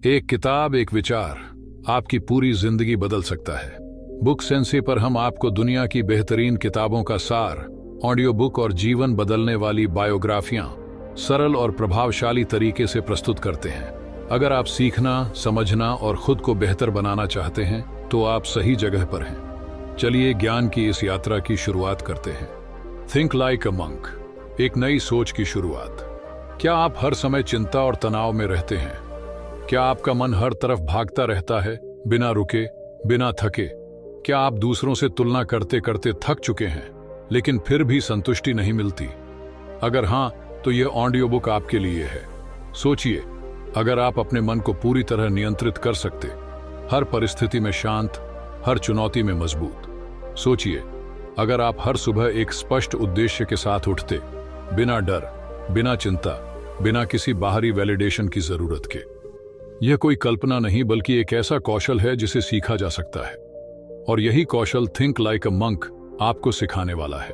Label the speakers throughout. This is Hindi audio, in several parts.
Speaker 1: एक किताब, एक विचार आपकी पूरी जिंदगी बदल सकता है। बुक सेंसी पर हम आपको दुनिया की बेहतरीन किताबों का सार, ऑडियो बुक और जीवन बदलने वाली बायोग्राफियां सरल और प्रभावशाली तरीके से प्रस्तुत करते हैं। अगर आप सीखना, समझना और खुद को बेहतर बनाना चाहते हैं तो आप सही जगह पर हैं। चलिए ज्ञान की इस यात्रा की शुरुआत करते हैं। थिंक लाइक अ मंक, एक नई सोच की शुरुआत। क्या आप हर समय चिंता और तनाव में रहते हैं? क्या आपका मन हर तरफ भागता रहता है, बिना रुके, बिना थके? क्या आप दूसरों से तुलना करते करते थक चुके हैं, लेकिन फिर भी संतुष्टि नहीं मिलती? अगर हां, तो यह ऑडियो बुक आपके लिए है। सोचिए, अगर आप अपने मन को पूरी तरह नियंत्रित कर सकते, हर परिस्थिति में शांत, हर चुनौती में मजबूत। सोचिए, अगर आप हर सुबह एक स्पष्ट उद्देश्य के साथ उठते, बिना डर, बिना चिंता, बिना किसी बाहरी वैलिडेशन की जरूरत के। यह कोई कल्पना नहीं, बल्कि एक ऐसा कौशल है जिसे सीखा जा सकता है, और यही कौशल थिंक लाइक अ मंक आपको सिखाने वाला है।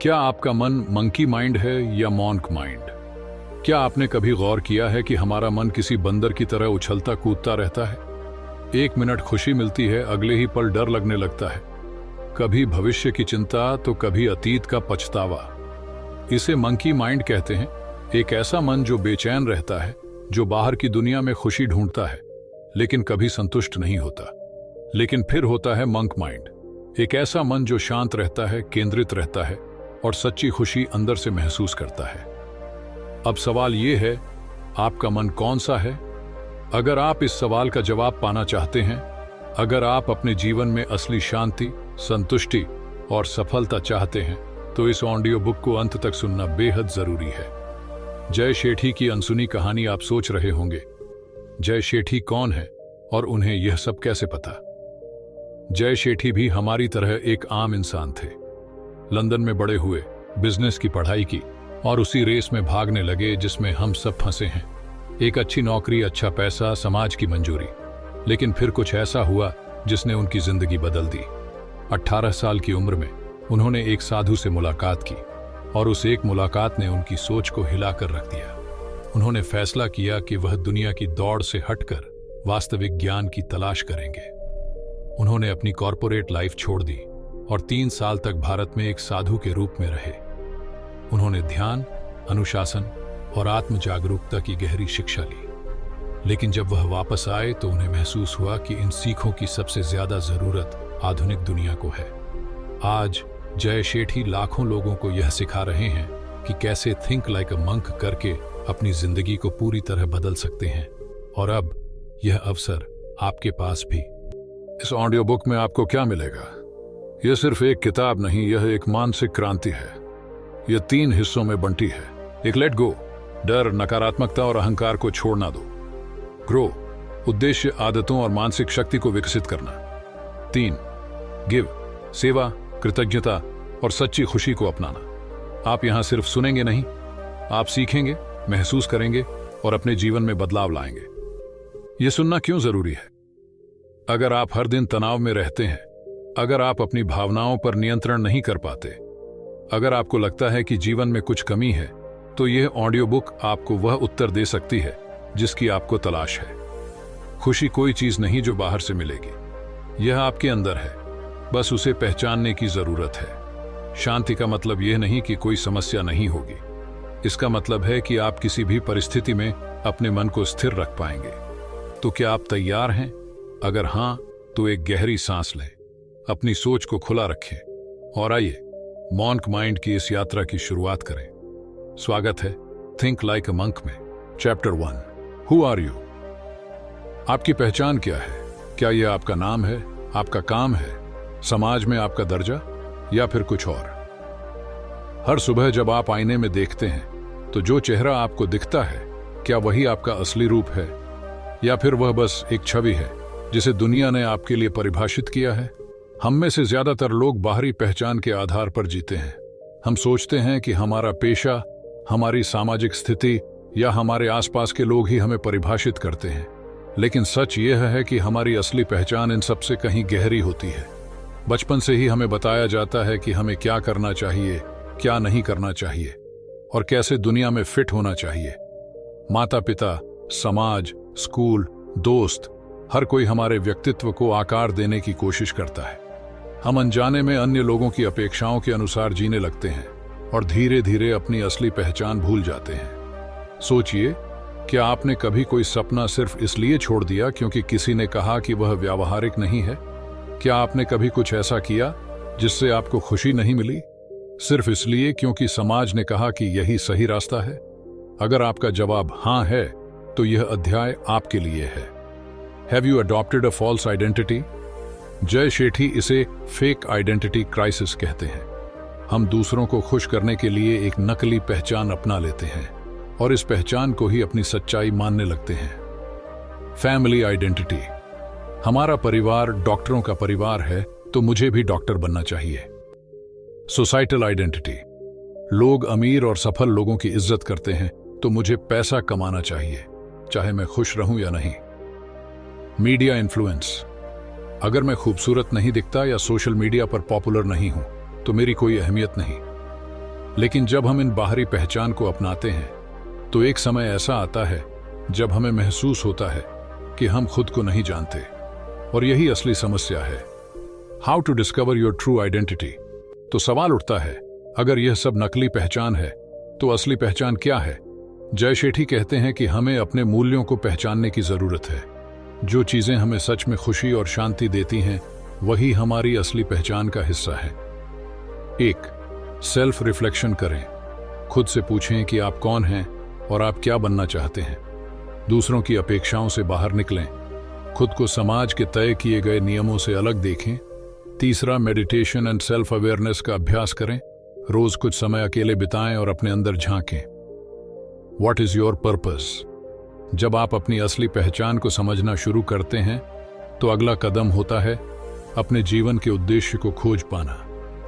Speaker 1: क्या आपका मन मंकी माइंड है या मॉन्क माइंड? क्या आपने कभी गौर किया है कि हमारा मन किसी बंदर की तरह उछलता कूदता रहता है? एक मिनट खुशी मिलती है, अगले ही पल डर लगने लगता है। कभी भविष्य की चिंता तो कभी अतीत का पछतावा। इसे मंकी माइंड कहते हैं। एक ऐसा मन जो बेचैन रहता है, जो बाहर की दुनिया में खुशी ढूंढता है, लेकिन कभी संतुष्ट नहीं होता। लेकिन फिर होता है मंक माइंड, एक ऐसा मन जो शांत रहता है, केंद्रित रहता है और सच्ची खुशी अंदर से महसूस करता है। अब सवाल यह है, आपका मन कौन सा है? अगर आप इस सवाल का जवाब पाना चाहते हैं, अगर आप अपने जीवन में असली शांति, संतुष्टि और सफलता चाहते हैं, तो इस ऑडियो बुक को अंत तक सुनना बेहद जरूरी है। जय शेठी की अनसुनी कहानी। आप सोच रहे होंगे, जय शेठी कौन है और उन्हें यह सब कैसे पता? जय शेठी भी हमारी तरह एक आम इंसान थे। लंदन में बड़े हुए, बिजनेस की पढ़ाई की और उसी रेस में भागने लगे जिसमें हम सब फंसे हैं। एक अच्छी नौकरी, अच्छा पैसा, समाज की मंजूरी। लेकिन फिर कुछ ऐसा हुआ जिसने उनकी जिंदगी बदल दी। 18 साल की उम्र में उन्होंने एक साधु से मुलाकात की और उस एक मुलाकात ने उनकी सोच को हिलाकर रख दिया। उन्होंने फैसला किया कि वह दुनिया की दौड़ से हटकर वास्तविक ज्ञान की तलाश करेंगे। उन्होंने अपनी कॉर्पोरेट लाइफ छोड़ दी और 3 साल तक भारत में एक साधु के रूप में रहे। उन्होंने ध्यान, अनुशासन और आत्म जागरूकता की गहरी शिक्षा ली। लेकिन जब वह वापस आए तो उन्हें महसूस हुआ कि इन सीखों की सबसे ज्यादा जरूरत आधुनिक दुनिया को है। आज जय शेठी लाखों लोगों को यह सिखा रहे हैं कि कैसे थिंक लाइक अ मंक करके अपनी जिंदगी को पूरी तरह बदल सकते हैं। और अब यह अवसर आपके पास भी। इस ऑडियो बुक में आपको क्या मिलेगा? यह सिर्फ एक किताब नहीं, यह एक मानसिक क्रांति है। यह 3 हिस्सों में बंटी है। एक, लेट गो, डर, नकारात्मकता और अहंकार को छोड़ना दो। ग्रो, उद्देश्य, आदतों और मानसिक शक्ति को विकसित करना। 3, गिव, सेवा, कृतज्ञता और सच्ची खुशी को अपनाना। आप यहां सिर्फ सुनेंगे नहीं, आप सीखेंगे, महसूस करेंगे और अपने जीवन में बदलाव लाएंगे। यह सुनना क्यों जरूरी है? अगर आप हर दिन तनाव में रहते हैं, अगर आप अपनी भावनाओं पर नियंत्रण नहीं कर पाते, अगर आपको लगता है कि जीवन में कुछ कमी है, तो यह ऑडियो बुक आपको वह उत्तर दे सकती है जिसकी आपको तलाश है। खुशी कोई चीज नहीं जो बाहर से मिलेगी, यह आपके अंदर है, बस उसे पहचानने की जरूरत है। शांति का मतलब यह नहीं कि कोई समस्या नहीं होगी, इसका मतलब है कि आप किसी भी परिस्थिति में अपने मन को स्थिर रख पाएंगे। तो क्या आप तैयार हैं? अगर हां, तो एक गहरी सांस लें, अपनी सोच को खुला रखें और आइए मॉन्क माइंड की इस यात्रा की शुरुआत करें। स्वागत है थिंक लाइक अ मंक में। Chapter 1, who are you? आपकी पहचान क्या है? क्या यह आपका नाम है, आपका काम है, समाज में आपका दर्जा, या फिर कुछ और? हर सुबह जब आप आईने में देखते हैं, तो जो चेहरा आपको दिखता है, क्या वही आपका असली रूप है, या फिर वह बस एक छवि है जिसे दुनिया ने आपके लिए परिभाषित किया है? हम में से ज्यादातर लोग बाहरी पहचान के आधार पर जीते हैं। हम सोचते हैं कि हमारा पेशा, हमारी सामाजिक स्थिति या हमारे आसपास के लोग ही हमें परिभाषित करते हैं। लेकिन सच यह है कि हमारी असली पहचान इन सबसे कहीं गहरी होती है। बचपन से ही हमें बताया जाता है कि हमें क्या करना चाहिए, क्या नहीं करना चाहिए और कैसे दुनिया में फिट होना चाहिए। माता पिता, समाज, स्कूल, दोस्त, हर कोई हमारे व्यक्तित्व को आकार देने की कोशिश करता है। हम अनजाने में अन्य लोगों की अपेक्षाओं के अनुसार जीने लगते हैं और धीरे धीरे अपनी असली पहचान भूल जाते हैं। सोचिए, क्या आपने कभी कोई सपना सिर्फ इसलिए छोड़ दिया क्योंकि किसी ने कहा कि वह व्यावहारिक नहीं है? क्या आपने कभी कुछ ऐसा किया जिससे आपको खुशी नहीं मिली, सिर्फ इसलिए क्योंकि समाज ने कहा कि यही सही रास्ता है? अगर आपका जवाब हाँ है, तो यह अध्याय आपके लिए है। Have you adopted a false identity? Jay Shetty इसे फेक आइडेंटिटी क्राइसिस कहते हैं। हम दूसरों को खुश करने के लिए एक नकली पहचान अपना लेते हैं और इस पहचान को ही अपनी सच्चाई मानने लगते हैं। Family identity. हमारा परिवार डॉक्टरों का परिवार है, तो मुझे भी डॉक्टर बनना चाहिए। Societal identity. लोग अमीर और सफल लोगों की इज्जत करते हैं, तो मुझे पैसा कमाना चाहिए, चाहे मैं खुश रहूं या नहीं। Media influence. अगर मैं खूबसूरत नहीं दिखता या सोशल मीडिया पर पॉपुलर नहीं हूं, तो मेरी कोई अहमियत नहीं। लेकिन जब हम इन बाहरी पहचान को अपनाते हैं, तो एक समय ऐसा आता है जब हमें महसूस होता है कि हम खुद को नहीं जानते, और यही असली समस्या है। How to discover your true identity. तो सवाल उठता है, अगर यह सब नकली पहचान है, तो असली पहचान क्या है? जय शेठी कहते हैं कि हमें अपने मूल्यों को पहचानने की जरूरत है। जो चीजें हमें सच में खुशी और शांति देती हैं, वही हमारी असली पहचान का हिस्सा है। 1. सेल्फ रिफ्लेक्शन करें। खुद से पूछें कि आप कौन हैं और आप क्या बनना चाहते हैं। दूसरों की अपेक्षाओं से बाहर निकलें। खुद को समाज के तय किए गए नियमों से अलग देखें। 3. मेडिटेशन एंड सेल्फ अवेयरनेस का अभ्यास करें। रोज कुछ समय अकेले बिताएं और अपने अंदर झांकें। What is your purpose? जब आप अपनी असली पहचान को समझना शुरू करते हैं, तो अगला कदम होता है अपने जीवन के उद्देश्य को खोज पाना।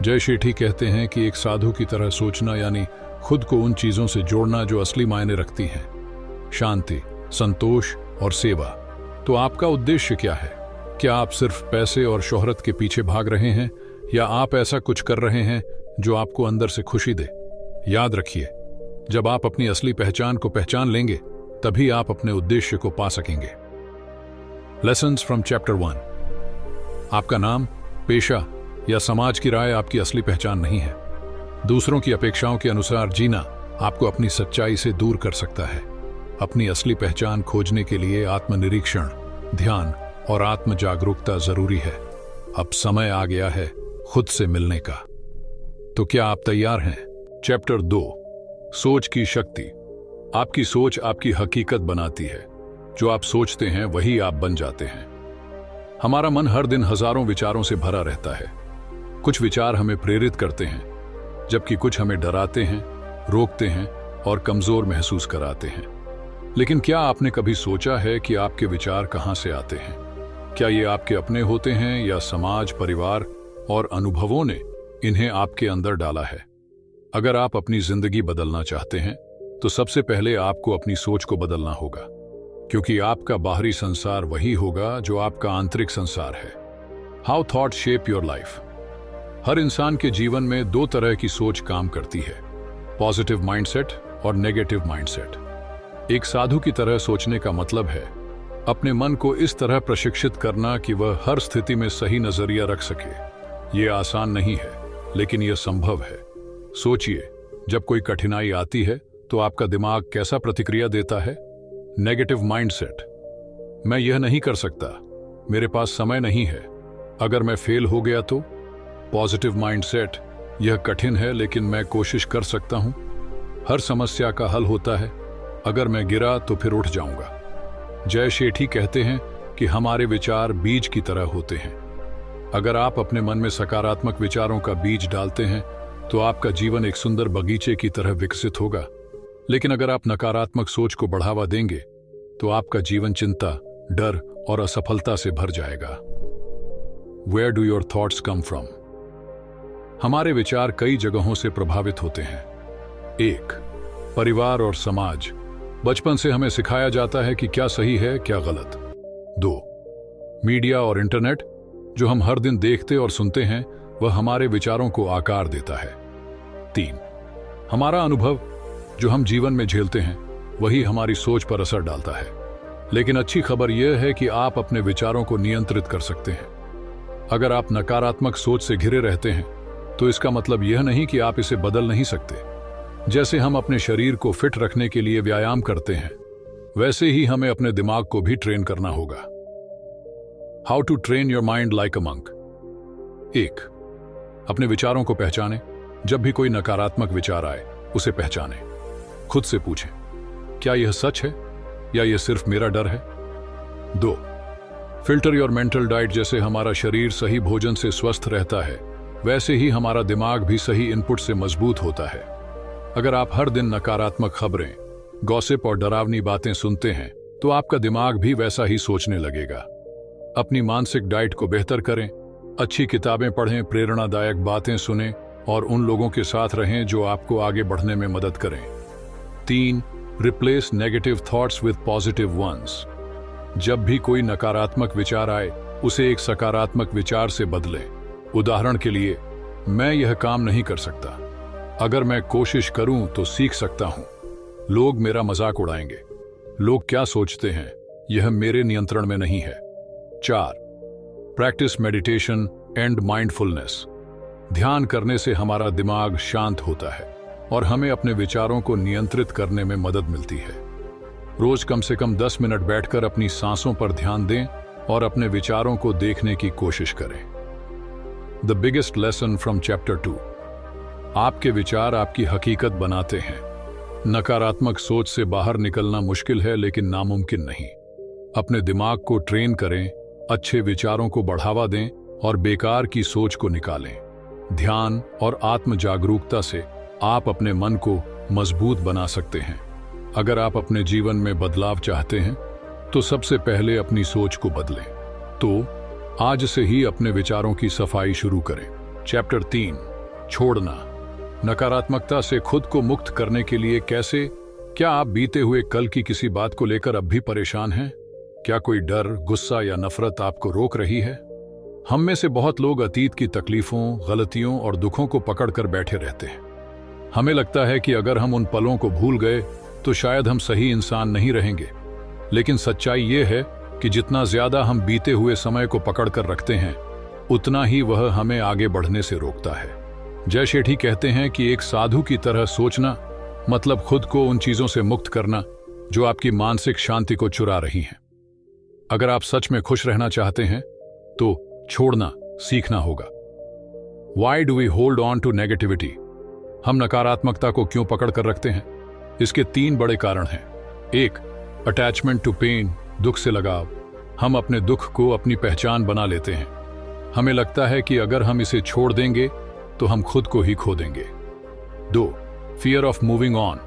Speaker 1: जय शेठी कहते हैं कि एक साधु की तरह सोचना यानी खुद को उन चीजों से जोड़ना जो असली मायने रखती हैं। शांति, संतोष और सेवा। तो आपका उद्देश्य क्या है? क्या आप सिर्फ पैसे और शोहरत के पीछे भाग रहे हैं, या आप ऐसा कुछ कर रहे हैं जो आपको अंदर से खुशी दे? याद रखिए, जब आप अपनी असली पहचान को पहचान लेंगे, तभी आप अपने उद्देश्य को पा सकेंगे। Lessons from chapter 1। आपका नाम, पेशा या समाज की राय आपकी असली पहचान नहीं है। दूसरों की अपेक्षाओं के अनुसार जीना आपको अपनी सच्चाई से दूर कर सकता है। अपनी असली पहचान खोजने के लिए आत्मनिरीक्षण, ध्यान और आत्म जागरूकता जरूरी है। अब समय आ गया है खुद से मिलने का। तो क्या आप तैयार हैं? चैप्टर 2, सोच की शक्ति। आपकी सोच आपकी हकीकत बनाती है। जो आप सोचते हैं वही आप बन जाते हैं। हमारा मन हर दिन हजारों विचारों से भरा रहता है। कुछ विचार हमें प्रेरित करते हैं, जबकि कुछ हमें डराते हैं, रोकते हैं और कमजोर महसूस कराते हैं। लेकिन क्या आपने कभी सोचा है कि आपके विचार कहां से आते हैं? क्या ये आपके अपने होते हैं या समाज, परिवार और अनुभवों ने इन्हें आपके अंदर डाला है? अगर आप अपनी जिंदगी बदलना चाहते हैं, तो सबसे पहले आपको अपनी सोच को बदलना होगा, क्योंकि आपका बाहरी संसार वही होगा जो आपका आंतरिक संसार है। How thought shape your life. हर इंसान के जीवन में 2 तरह की सोच काम करती है, पॉजिटिव माइंडसेट और नेगेटिव माइंडसेट। एक साधु की तरह सोचने का मतलब है अपने मन को इस तरह प्रशिक्षित करना कि वह हर स्थिति में सही नजरिया रख सके। यह आसान नहीं है, लेकिन यह संभव है। सोचिए, जब कोई कठिनाई आती है तो आपका दिमाग कैसा प्रतिक्रिया देता है? नेगेटिव माइंडसेट, मैं यह नहीं कर सकता, मेरे पास समय नहीं है, अगर मैं फेल हो गया तो? पॉजिटिव माइंडसेट, यह कठिन है लेकिन मैं कोशिश कर सकता हूं, हर समस्या का हल होता है, अगर मैं गिरा तो फिर उठ जाऊंगा। जय शेठी कहते हैं कि हमारे विचार बीज की तरह होते हैं। अगर आप अपने मन में सकारात्मक विचारों का बीज डालते हैं, तो आपका जीवन एक सुंदर बगीचे की तरह विकसित होगा। लेकिन अगर आप नकारात्मक सोच को बढ़ावा देंगे, तो आपका जीवन चिंता, डर और असफलता से भर जाएगा। Where do your thoughts come from? हमारे विचार कई जगहों से प्रभावित होते हैं। 1. परिवार और समाज। बचपन से हमें सिखाया जाता है कि क्या सही है, क्या गलत। 2. मीडिया और इंटरनेट, जो हम हर दिन देखते और सुनते हैं, वह हमारे विचारों को आकार देता है। 3. हमारा अनुभव, जो हम जीवन में झेलते हैं, वही हमारी सोच पर असर डालता है। लेकिन अच्छी खबर यह है कि आप अपने विचारों को नियंत्रित कर सकते हैं। अगर आप नकारात्मक सोच से घिरे रहते हैं तो इसका मतलब यह नहीं कि आप इसे बदल नहीं सकते। जैसे हम अपने शरीर को फिट रखने के लिए व्यायाम करते हैं, वैसे ही हमें अपने दिमाग को भी ट्रेन करना होगा। How to train your mind like a monk. 1. अपने विचारों को पहचानें। जब भी कोई नकारात्मक विचार आए उसे पहचानें। खुद से पूछें, क्या यह सच है या यह सिर्फ मेरा डर है? 2. Filter your mental diet. जैसे हमारा शरीर सही भोजन से स्वस्थ रहता है, वैसे ही हमारा दिमाग भी सही इनपुट से मजबूत होता है। अगर आप हर दिन नकारात्मक खबरें, गॉसिप और डरावनी बातें सुनते हैं तो आपका दिमाग भी वैसा ही सोचने लगेगा। अपनी मानसिक डाइट को बेहतर करें, अच्छी किताबें पढ़ें, प्रेरणादायक बातें सुनें और उन लोगों के साथ रहें जो आपको आगे बढ़ने में मदद करें। 3. Replace negative thoughts with positive once. जब भी कोई नकारात्मक विचार आए उसे एक सकारात्मक विचार से बदलें। उदाहरण के लिए, मैं यह काम नहीं कर सकता, अगर मैं कोशिश करूं तो सीख सकता हूं, लोग मेरा मजाक उड़ाएंगे, लोग क्या सोचते हैं यह मेरे नियंत्रण में नहीं है। 4. Practice meditation and mindfulness. ध्यान करने से हमारा दिमाग शांत होता है और हमें अपने विचारों को नियंत्रित करने में मदद मिलती है। रोज कम से कम 10 मिनट बैठकर अपनी सांसों पर ध्यान दें और अपने विचारों को देखने की कोशिश करें। The biggest lesson from chapter 2। आपके विचार आपकी हकीकत बनाते हैं। नकारात्मक सोच से बाहर निकलना मुश्किल है लेकिन नामुमकिन नहीं। अपने दिमाग को ट्रेन करें, अच्छे विचारों को बढ़ावा दें और बेकार की सोच को निकालें। ध्यान और आत्म जागरूकता से आप अपने मन को मजबूत बना सकते हैं। अगर आप अपने जीवन में बदलाव चाहते हैं तो सबसे पहले अपनी सोच को बदलें। तो आज से ही अपने विचारों की सफाई शुरू करें। चैप्टर 3, छोड़ना। नकारात्मकता से खुद को मुक्त करने के लिए कैसे? क्या आप बीते हुए कल की किसी बात को लेकर अब भी परेशान हैं? क्या कोई डर, गुस्सा या नफरत आपको रोक रही है? हम में से बहुत लोग अतीत की तकलीफों, गलतियों और दुखों को पकड़कर बैठे रहते हैं। हमें लगता है कि अगर हम उन पलों को भूल गए तो शायद हम सही इंसान नहीं रहेंगे। लेकिन सच्चाई ये है कि जितना ज्यादा हम बीते हुए समय को पकड़कर रखते हैं, उतना ही वह हमें आगे बढ़ने से रोकता है। जय शेठी कहते हैं कि एक साधु की तरह सोचना मतलब खुद को उन चीजों से मुक्त करना जो आपकी मानसिक शांति को चुरा रही हैं। अगर आप सच में खुश रहना चाहते हैं तो छोड़ना सीखना होगा। Why do we hold on to negativity? हम नकारात्मकता को क्यों पकड़ कर रखते हैं? इसके 3 बड़े कारण हैं। 1. अटैचमेंट टू पेन, दुख से लगाव। हम अपने दुख को अपनी पहचान बना लेते हैं। हमें लगता है कि अगर हम इसे छोड़ देंगे तो हम खुद को ही खो देंगे। 2. फियर ऑफ मूविंग ऑन,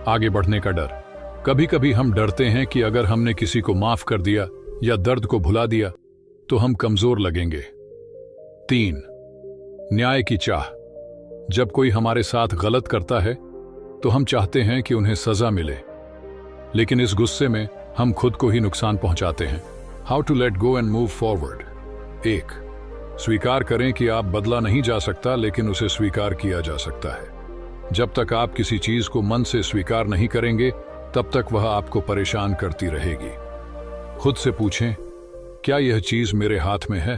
Speaker 1: आगे बढ़ने का डर। कभी कभी हम डरते हैं कि अगर हमने किसी को माफ कर दिया या दर्द को भुला दिया तो हम कमजोर लगेंगे। 3. न्याय की चाह। जब कोई हमारे साथ गलत करता है तो हम चाहते हैं कि उन्हें सजा मिले, लेकिन इस गुस्से में हम खुद को ही नुकसान पहुंचाते हैं। How to let go and move forward. 1. स्वीकार करें कि आप बदला नहीं जा सकता, लेकिन उसे स्वीकार किया जा सकता है। जब तक आप किसी चीज को मन से स्वीकार नहीं करेंगे तब तक वह आपको परेशान करती रहेगी। खुद से पूछें, क्या यह चीज मेरे हाथ में है?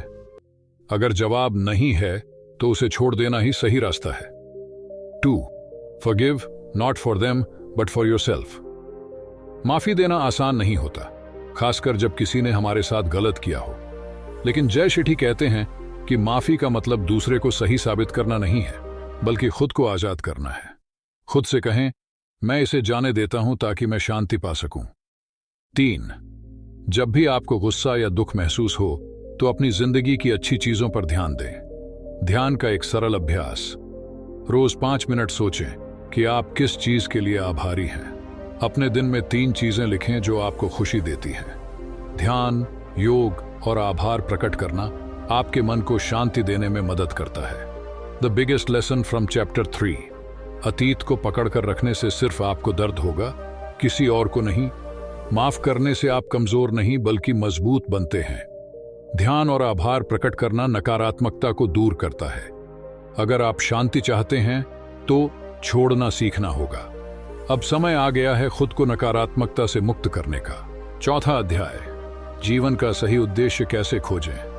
Speaker 1: अगर जवाब नहीं है तो उसे छोड़ देना ही सही रास्ता है। 2. Forgive, not for them but for yourself. माफी देना आसान नहीं होता, खासकर जब किसी ने हमारे साथ गलत किया हो। लेकिन जय शेठी कहते हैं कि माफी का मतलब दूसरे को सही साबित करना नहीं है, बल्कि खुद को आजाद करना है। खुद से कहें, मैं इसे जाने देता हूं ताकि मैं शांति पा सकूं। 3. जब भी आपको गुस्सा या दुख महसूस हो तो अपनी जिंदगी की अच्छी चीजों पर ध्यान दें। ध्यान का एक सरल अभ्यास। रोज 5 मिनट सोचें कि आप किस चीज के लिए आभारी हैं। अपने दिन में 3 चीजें लिखें जो आपको खुशी देती हैं। ध्यान, योग और आभार प्रकट करना आपके मन को शांति देने में मदद करता है। The biggest lesson from chapter 3। अतीत को पकड़कर रखने से सिर्फ आपको दर्द होगा, किसी और को नहीं। माफ करने से आप कमजोर नहीं बल्कि मजबूत बनते हैं। ध्यान और आभार प्रकट करना नकारात्मकता को दूर करता है। अगर आप शांति चाहते हैं तो छोड़ना सीखना होगा। अब समय आ गया है खुद को नकारात्मकता से मुक्त करने का। चौथा अध्याय, जीवन का सही उद्देश्य कैसे खोजें।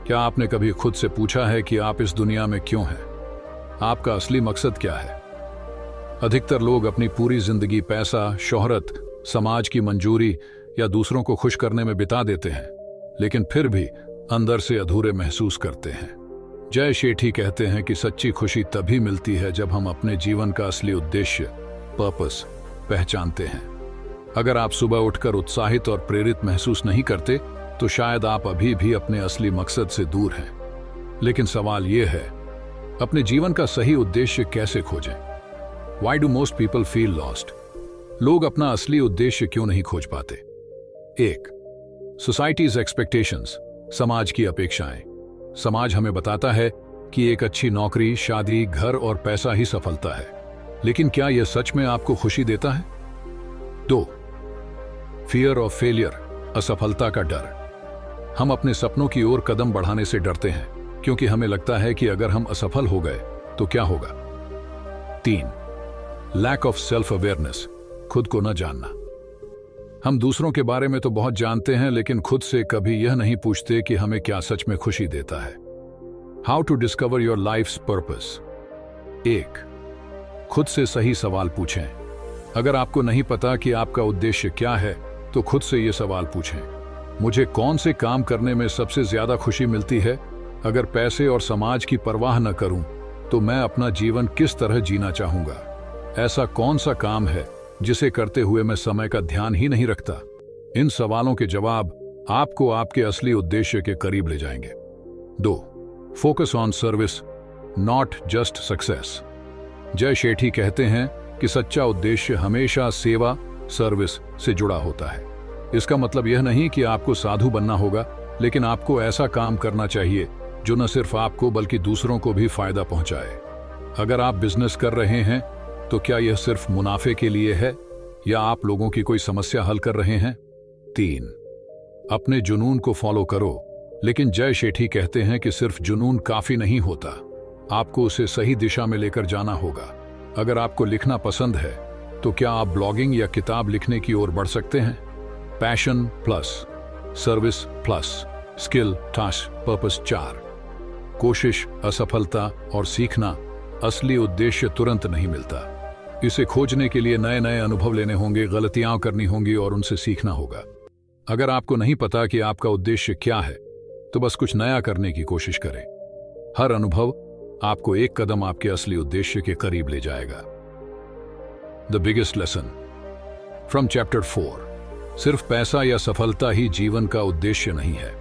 Speaker 1: क्या आपने कभी खुद से पूछा है कि आप इस दुनिया में क्यों हैं? आपका असली मकसद क्या है? अधिकतर लोग अपनी पूरी जिंदगी पैसा, शोहरत, समाज की मंजूरी या दूसरों को खुश करने में बिता देते हैं, लेकिन फिर भी अंदर से अधूरे महसूस करते हैं। जय शेठी कहते हैं कि सच्ची खुशी तभी मिलती है जब हम अपने जीवन का असली उद्देश्य, पर्पस, पहचानते हैं। अगर आप सुबह उठकर उत्साहित और प्रेरित महसूस नहीं करते, तो शायद आप अभी भी अपने असली मकसद से दूर हैं। लेकिन सवाल यह है, अपने जीवन का सही उद्देश्य कैसे खोजें? Why do most people feel lost? लोग अपना असली उद्देश्य क्यों नहीं खोज पाते? 1. सोसाइटीज एक्सपेक्टेशंस, समाज की अपेक्षाएं। समाज हमें बताता है कि एक अच्छी नौकरी, शादी, घर और पैसा ही सफलता है, लेकिन क्या यह सच में आपको खुशी देता है? 2. फियर ऑफ फेलियर, असफलता का डर। हम अपने सपनों की ओर कदम बढ़ाने से डरते हैं क्योंकि हमें लगता है कि अगर हम असफल हो गए तो क्या होगा। 3. लैक ऑफ सेल्फ अवेयरनेस, खुद को न जानना। हम दूसरों के बारे में तो बहुत जानते हैं, लेकिन खुद से कभी यह नहीं पूछते कि हमें क्या सच में खुशी देता है। How to discover your life's purpose. 1. खुद से सही सवाल पूछें। अगर आपको नहीं पता कि आपका उद्देश्य क्या है, तो खुद से ये सवाल पूछें, मुझे कौन से काम करने में सबसे ज्यादा खुशी मिलती है? अगर पैसे और समाज की परवाह न करूं, तो मैं अपना जीवन किस तरह जीना चाहूंगा? ऐसा कौन सा काम है जिसे करते हुए मैं समय का ध्यान ही नहीं रखता? इन सवालों के जवाब आपको आपके असली उद्देश्य के करीब ले जाएंगे। 2. Focus on service, not just success. जय शेठी कहते हैं कि सच्चा उद्देश्य हमेशा सेवा, सर्विस से जुड़ा होता है। इसका मतलब यह नहीं कि आपको साधु बनना होगा, लेकिन आपको ऐसा काम करना चाहिए जो न सिर्फ आपको बल्कि दूसरों को भी फायदा पहुंचाए। अगर आप बिजनेस कर रहे हैं, तो क्या यह सिर्फ मुनाफे के लिए है या आप लोगों की कोई समस्या हल कर रहे हैं? 3. अपने जुनून को फॉलो करो, लेकिन जय शेठी कहते हैं कि सिर्फ जुनून काफी नहीं होता, आपको उसे सही दिशा में लेकर जाना होगा। अगर आपको लिखना पसंद है, तो क्या आप ब्लॉगिंग या किताब लिखने की ओर बढ़ सकते हैं? Passion plus service plus skill task purpose. 4. कोशिश, असफलता और सीखना। असली उद्देश्य तुरंत नहीं मिलता। इसे खोजने के लिए नए नए अनुभव लेने होंगे, गलतियां करनी होंगी और उनसे सीखना होगा। अगर आपको नहीं पता कि आपका उद्देश्य क्या है, तो बस कुछ नया करने की कोशिश करें। हर अनुभव आपको एक कदम आपके असली उद्देश्य के करीब ले जाएगा। The biggest lesson from chapter 4। सिर्फ पैसा या सफलता ही जीवन का उद्देश्य नहीं है।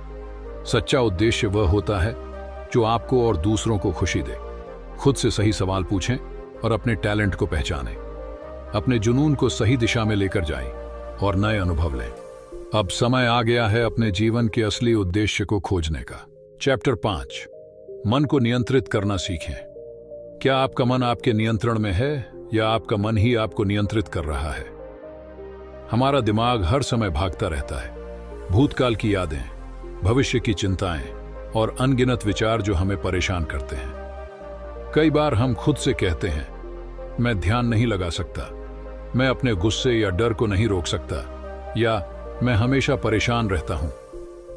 Speaker 1: सच्चा उद्देश्य वह होता है जो आपको और दूसरों को खुशी दे। खुद से सही सवाल पूछें और अपने टैलेंट को पहचानें। अपने जुनून को सही दिशा में लेकर जाएं और नए अनुभव लें। अब समय आ गया है अपने जीवन के असली उद्देश्य को खोजने का। चैप्टर 5, मन को नियंत्रित करना सीखें। क्या आपका मन आपके नियंत्रण में है या आपका मन ही आपको नियंत्रित कर रहा है? हमारा दिमाग हर समय भागता रहता है। भूतकाल की यादें, भविष्य की चिंताएं और अनगिनत विचार जो हमें परेशान करते हैं। कई बार हम खुद से कहते हैं, मैं ध्यान नहीं लगा सकता, मैं अपने गुस्से या डर को नहीं रोक सकता, या मैं हमेशा परेशान रहता हूं।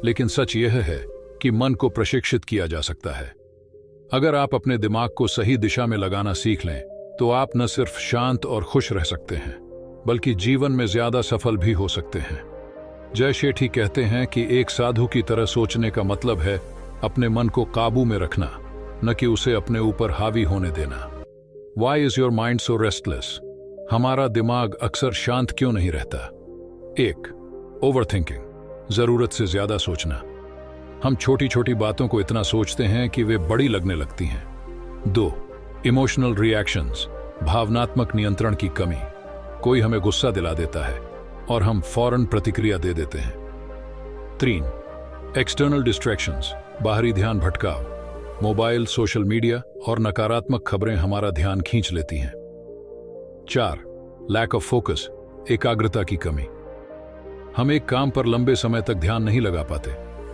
Speaker 1: लेकिन सच यह है कि मन को प्रशिक्षित किया जा सकता है। अगर आप अपने दिमाग को सही दिशा में लगाना सीख लें, तो आप न सिर्फ शांत और खुश रह सकते हैं, बल्कि जीवन में ज्यादा सफल भी हो सकते हैं। जय शेठी कहते हैं कि एक साधु की तरह सोचने का मतलब है अपने मन को काबू में रखना, न कि उसे अपने ऊपर हावी होने देना। Why is your mind so restless? हमारा दिमाग अक्सर शांत क्यों नहीं रहता? 1. ओवरथिंकिंग, जरूरत से ज्यादा सोचना। हम छोटी छोटी बातों को इतना सोचते हैं कि वे बड़ी लगने लगती हैं। 2. इमोशनल रिएक्शंस, भावनात्मक नियंत्रण की कमी। कोई हमें गुस्सा दिला देता है और हम फौरन प्रतिक्रिया दे देते हैं। 3. एक्सटर्नल डिस्ट्रैक्शंस, बाहरी ध्यान भटकाव। मोबाइल, सोशल मीडिया और नकारात्मक खबरें हमारा ध्यान खींच लेती हैं। 4. लैक ऑफ फोकस, एकाग्रता की कमी। हम एक काम पर लंबे समय तक ध्यान नहीं लगा पाते,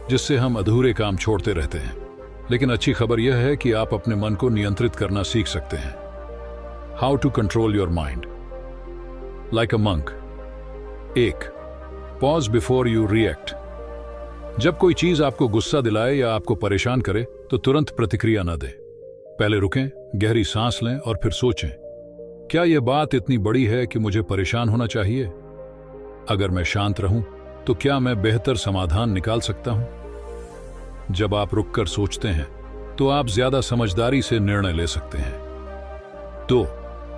Speaker 1: जिससे हम अधूरे काम छोड़ते रहते हैं। लेकिन अच्छी खबर यह है कि आप अपने मन को नियंत्रित करना सीख सकते हैं। How to control your mind like a monk. 1. Pause before you react. जब कोई चीज आपको गुस्सा दिलाए या आपको परेशान करे तो तुरंत प्रतिक्रिया न दें। पहले रुकें, गहरी सांस लें और फिर सोचें, क्या यह बात इतनी बड़ी है कि मुझे परेशान होना चाहिए? अगर मैं शांत रहूं तो क्या मैं बेहतर समाधान निकाल सकता हूं? जब आप रुककर सोचते हैं तो आप ज्यादा समझदारी से निर्णय ले सकते हैं। 2.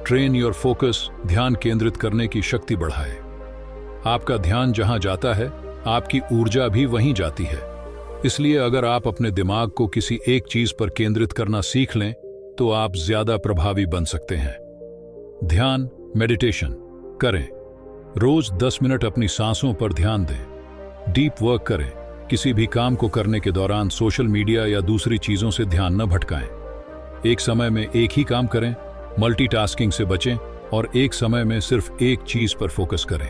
Speaker 1: Train your focus. ध्यान केंद्रित करने की शक्ति बढ़ाए। आपका ध्यान जहां जाता है, आपकी ऊर्जा भी वहीं जाती है। इसलिए अगर आप अपने दिमाग को किसी एक चीज पर केंद्रित करना सीख लें तो आप ज्यादा प्रभावी बन सकते हैं। ध्यान मेडिटेशन करें। रोज 10 मिनट अपनी सांसों पर ध्यान दें। डीप वर्क करें। किसी भी काम को करने के दौरान सोशल मीडिया या दूसरी चीजों से ध्यान न भटकाएं। एक समय में एक ही काम करें, मल्टीटास्किंग से बचें और एक समय में सिर्फ एक चीज पर फोकस करें।